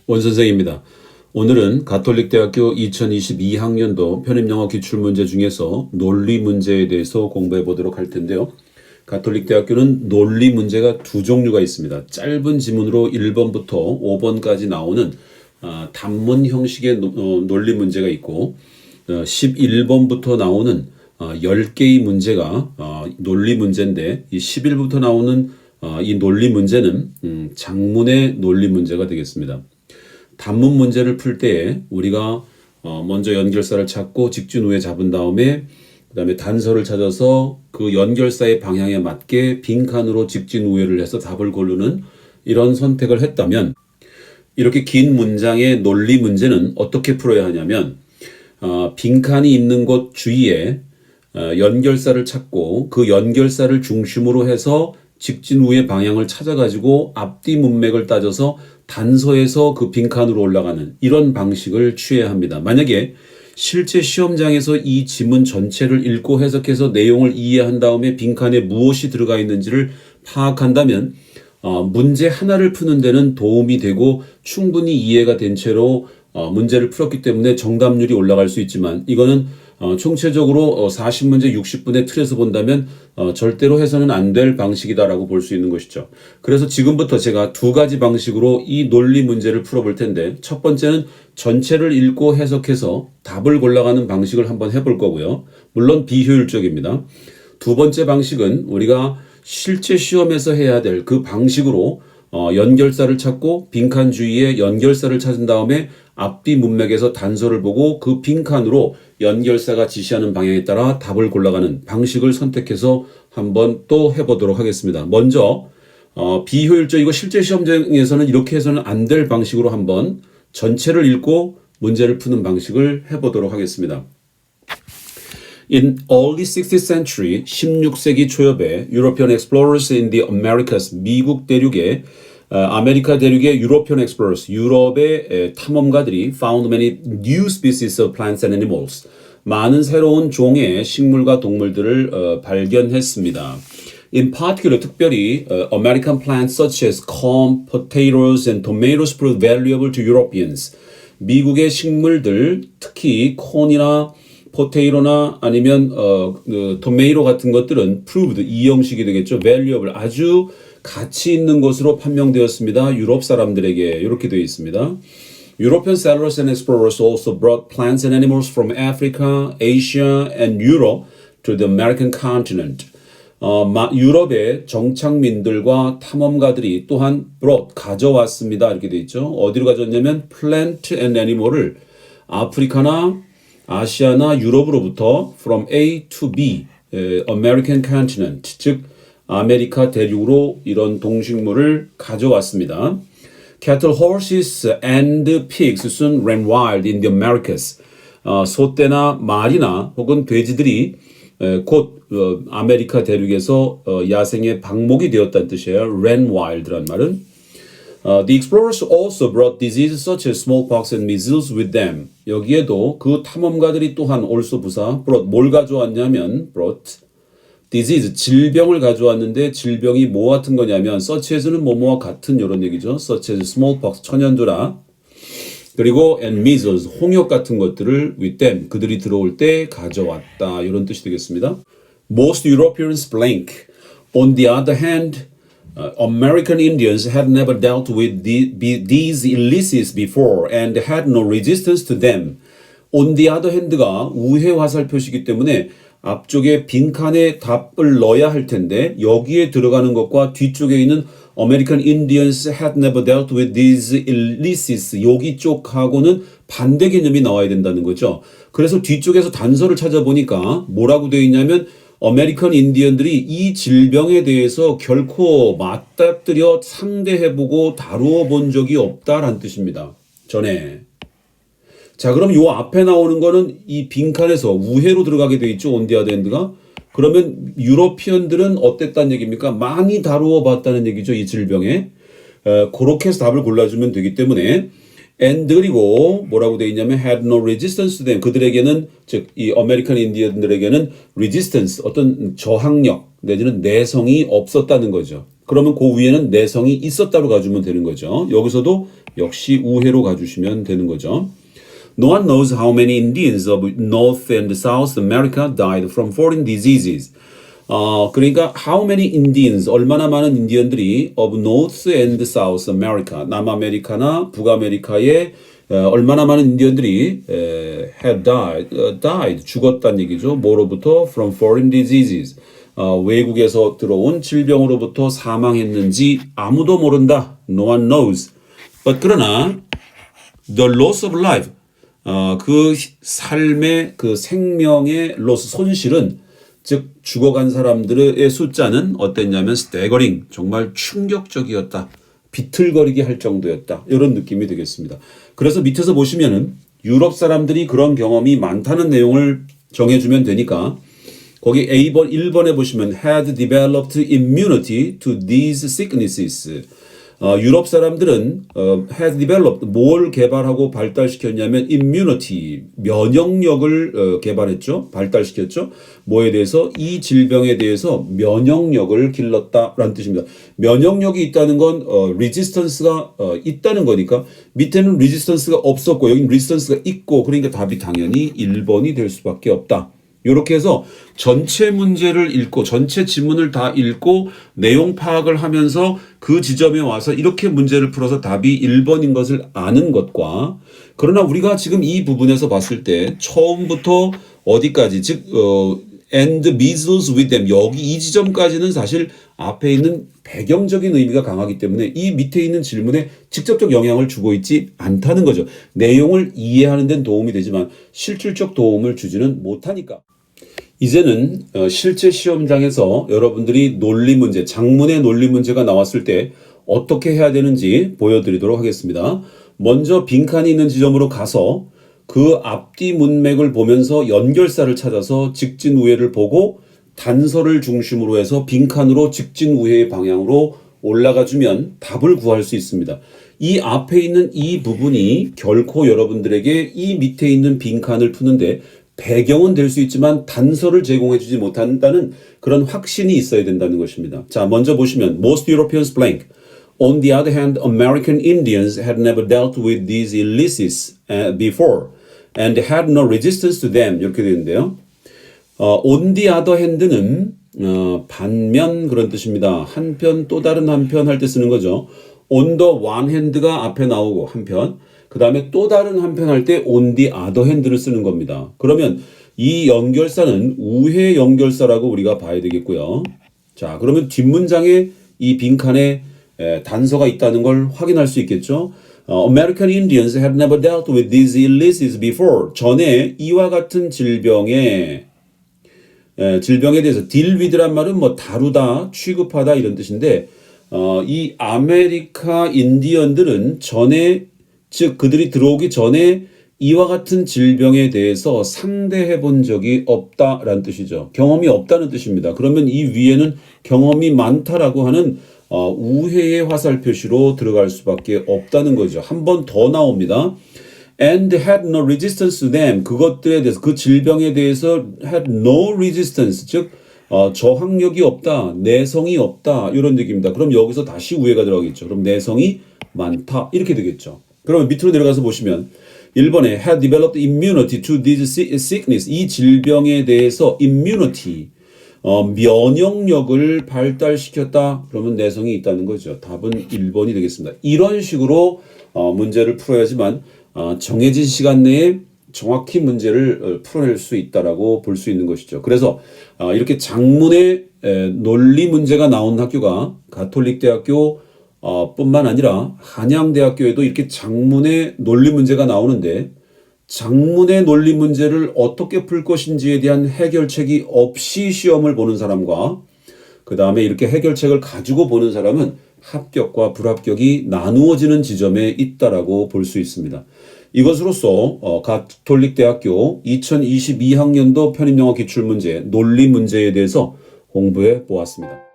원선생입니다. 오늘은 가톨릭대학교 2022학년도 편입영어 기출문제 중에서 논리 문제에 대해서 공부해 보도록 할 텐데요. 가톨릭대학교는 논리 문제가 두 종류가 있습니다. 짧은 지문으로 1번부터 5번까지 나오는 단문 형식의 논리 문제가 있고 11번부터 나오는 10개의 문제가 논리 문제인데 이 11부터 나오는 이 논리 문제는 장문의 논리 문제가 되겠습니다. 단문 문제를 풀 때에 우리가 먼저 연결사를 찾고 직진우에 잡은 다음에 그 다음에 단서를 찾아서 그 연결사의 방향에 맞게 빈칸으로 직진우회를 해서 답을 고르는 이런 선택을 했다면 이렇게 긴 문장의 논리 문제는 어떻게 풀어야 하냐면 빈칸이 있는 곳 주위에 연결사를 찾고 그 연결사를 중심으로 해서 직진우의 방향을 찾아가지고 앞뒤 문맥을 따져서 단서에서 그 빈칸으로 올라가는 이런 방식을 취해야 합니다. 만약에 실제 시험장에서 이 지문 전체를 읽고 해석해서 내용을 이해한 다음에 빈칸에 무엇이 들어가 있는지를 파악한다면 문제 하나를 푸는 데는 도움이 되고 충분히 이해가 된 채로 문제를 풀었기 때문에 정답률이 올라갈 수 있지만 이거는 총체적으로 40문제 60분의 틀에서 본다면 절대로 해서는 안 될 방식이다라고 볼 수 있는 것이죠. 그래서 지금부터 제가 두 가지 방식으로 이 논리 문제를 풀어볼 텐데 첫 번째는 전체를 읽고 해석해서 답을 골라가는 방식을 한번 해볼 거고요. 물론 비효율적입니다. 두 번째 방식은 우리가 실제 시험에서 해야 될 그 방식으로 연결사를 찾고 빈칸 주위에 연결사를 찾은 다음에 앞뒤 문맥에서 단서를 보고 그 빈칸으로 연결사가 지시하는 방향에 따라 답을 골라가는 방식을 선택해서 한번 또 해보도록 하겠습니다. 먼저 비효율적이고 실제 시험장에서는 이렇게 해서는 안 될 방식으로 한번 전체를 읽고 문제를 푸는 방식을 해보도록 하겠습니다. In early 16th century, 16세기 초엽에 European explorers in the Americas, 미국 대륙의 아메리카 대륙의 European explorers, 유럽의 탐험가들이 found many new species of plants and animals, 많은 새로운 종의 식물과 동물들을 발견했습니다. In particular, 특별히 American plants such as corn, potatoes, and tomatoes proved valuable to Europeans. 미국의 식물들, 특히 콘이나 포테이로나 아니면 토메이로 같은 것들은 proved 이 형식이 되겠죠. valuable 아주 가치 있는 것으로 판명되었습니다. 유럽 사람들에게 이렇게 되어 있습니다. European settlers and explorers also brought plants and animals from Africa, Asia, and Europe to the American continent. 유럽의 정착민들과 탐험가들이 또한 brought 가져왔습니다. 이렇게 되어 있죠. 어디로 가져왔냐면 plant and animal을 아프리카나 아시아나 유럽으로부터 from A to B, American continent, 즉 아메리카 대륙으로 이런 동식물을 가져왔습니다. Cattle, horses, and pigs soon ran wild in the Americas. 소떼나 말이나 혹은 돼지들이 곧 아메리카 대륙에서 야생의 방목이 되었다는 뜻이에요. ran wild란 말은. The explorers also brought diseases such as smallpox and measles with them. 여기에도 그 탐험가들이 또한 also 부사 brought 뭘 가져왔냐면 brought disease 질병을 가져왔는데 질병이 뭐 같은 거냐면 such as는 뭐뭐와 같은 이런 얘기죠. such as smallpox 천연두라 그리고 and measles 홍역 같은 것들을 with them 그들이 들어올 때 가져왔다 이런 뜻이 되겠습니다. Most Europeans blank. On the other hand, American Indians had never dealt with these illicits before and had no resistance to them. On the other hand가 우회 화살 표시이기 때문에 앞쪽에 빈칸에 답을 넣어야 할 텐데 여기에 들어가는 것과 뒤쪽에 있는 American Indians had never dealt with these illicits 여기 쪽하고는 반대 개념이 나와야 된다는 거죠. 그래서 뒤쪽에서 단서를 찾아보니까 뭐라고 되어 있냐면 아메리칸 인디언들이 이 질병에 대해서 결코 맞닥뜨려 상대해보고 다루어 본 적이 없다라는 뜻입니다. 전에. 자, 그럼 요 앞에 나오는 거는 이 빈칸에서 우회로 들어가게 돼 있죠. 온디아드핸드가. 그러면 유러피언들은 어땠다는 얘기입니까? 많이 다루어 봤다는 얘기죠. 이 질병에. 그렇게 해서 답을 골라주면 되기 때문에 and 그리고 뭐라고 돼 있냐면 had no resistance to them. 그들에게는 즉 이 아메리칸 인디언들에게는 resistance 어떤 저항력 내지는 내성이 없었다는 거죠. 그러면 그 위에는 내성이 있었다로 가주면 되는 거죠. 여기서도 역시 우회로 가주시면 되는 거죠. No one knows how many Indians of North and South America died from foreign diseases. 그러니까 how many Indians, 얼마나 많은 인디언들이 of North and South America, 남아메리카나 북아메리카의 얼마나 많은 인디언들이 had died, 죽었다는 얘기죠. 뭐로부터? From foreign diseases. 외국에서 들어온 질병으로부터 사망했는지 아무도 모른다. No one knows. But 그러나 the loss of life, 그 삶의 그 생명의 loss, 손실은 즉 죽어간 사람들의 숫자는 어땠냐면 staggering, 정말 충격적이었다. 비틀거리게 할 정도였다. 이런 느낌이 되겠습니다. 그래서 밑에서 보시면은 유럽 사람들이 그런 경험이 많다는 내용을 정해주면 되니까 거기 1번에 보시면 had developed immunity to these sicknesses. 유럽 사람들은 had developed, 뭘 개발하고 발달시켰냐면 immunity, 면역력을 개발했죠. 발달시켰죠. 뭐에 대해서? 이 질병에 대해서 면역력을 길렀다라는 뜻입니다. 면역력이 있다는 건 resistance가 있다는 거니까 밑에는 resistance가 없었고 여기는 resistance가 있고 그러니까 답이 당연히 1번이 될 수밖에 없다. 이렇게 해서 전체 문제를 읽고 전체 지문을 다 읽고 내용 파악을 하면서 그 지점에 와서 이렇게 문제를 풀어서 답이 1번인 것을 아는 것과 그러나 우리가 지금 이 부분에서 봤을 때 처음부터 어디까지 즉 and measles with them 여기 이 지점까지는 사실 앞에 있는 배경적인 의미가 강하기 때문에 이 밑에 있는 질문에 직접적 영향을 주고 있지 않다는 거죠. 내용을 이해하는 데는 도움이 되지만 실질적 도움을 주지는 못하니까. 이제는 실제 시험장에서 여러분들이 논리 문제, 작문의 논리 문제가 나왔을 때 어떻게 해야 되는지 보여드리도록 하겠습니다. 먼저 빈칸이 있는 지점으로 가서 그 앞뒤 문맥을 보면서 연결사를 찾아서 직진우회를 보고 단서를 중심으로 해서 빈칸으로 직진우회의 방향으로 올라가 주면 답을 구할 수 있습니다. 이 앞에 있는 이 부분이 결코 여러분들에게 이 밑에 있는 빈칸을 푸는데 배경은 될 수 있지만 단서를 제공해 주지 못한다는 그런 확신이 있어야 된다는 것입니다. 자, 먼저 보시면 Most Europeans blank. On the other hand, American Indians had never dealt with these illnesses before and had no resistance to them. 이렇게 되는데요. On the other hand는 반면 그런 뜻입니다. 한편 또 다른 한편 할 때 쓰는 거죠. On the one hand가 앞에 나오고 한편 그 다음에 또 다른 한편 할 때 on the other hand를 쓰는 겁니다. 그러면 이 연결사는 우회 연결사라고 우리가 봐야 되겠고요. 자, 그러면 뒷문장에 이 빈칸에 단서가 있다는 걸 확인할 수 있겠죠. American Indians had never dealt with these illnesses before. 전에 이와 같은 질병에 대해서 deal with란 말은 뭐 다루다, 취급하다 이런 뜻인데 이 아메리카 인디언들은 전에 즉 그들이 들어오기 전에 이와 같은 질병에 대해서 상대해 본 적이 없다라는 뜻이죠. 경험이 없다는 뜻입니다. 그러면 이 위에는 경험이 많다라고 하는 우회의 화살 표시로 들어갈 수밖에 없다는 거죠. 한 번 더 나옵니다. And had no resistance to them. 그것들에 대해서 그 질병에 대해서 had no resistance. 즉 저항력이 없다, 내성이 없다 이런 얘기입니다. 그럼 여기서 다시 우회가 들어가겠죠. 그럼 내성이 많다 이렇게 되겠죠. 그러면 밑으로 내려가서 보시면 1번에 had developed immunity to this sickness. 이 질병에 대해서 immunity, 면역력을 발달시켰다. 그러면 내성이 있다는 거죠. 답은 1번이 되겠습니다. 이런 식으로 문제를 풀어야지만 정해진 시간 내에 정확히 문제를 풀어낼 수 있다라고 볼 수 있는 것이죠. 그래서 이렇게 작문의 논리 문제가 나온 학교가 가톨릭대학교 뿐만 아니라 한양대학교에도 이렇게 작문의 논리 문제가 나오는데 작문의 논리 문제를 어떻게 풀 것인지에 대한 해결책이 없이 시험을 보는 사람과 그 다음에 이렇게 해결책을 가지고 보는 사람은 합격과 불합격이 나누어지는 지점에 있다라고 볼 수 있습니다. 이것으로써 가톨릭대학교 2022학년도 편입영어 기출문제 논리 문제에 대해서 공부해 보았습니다.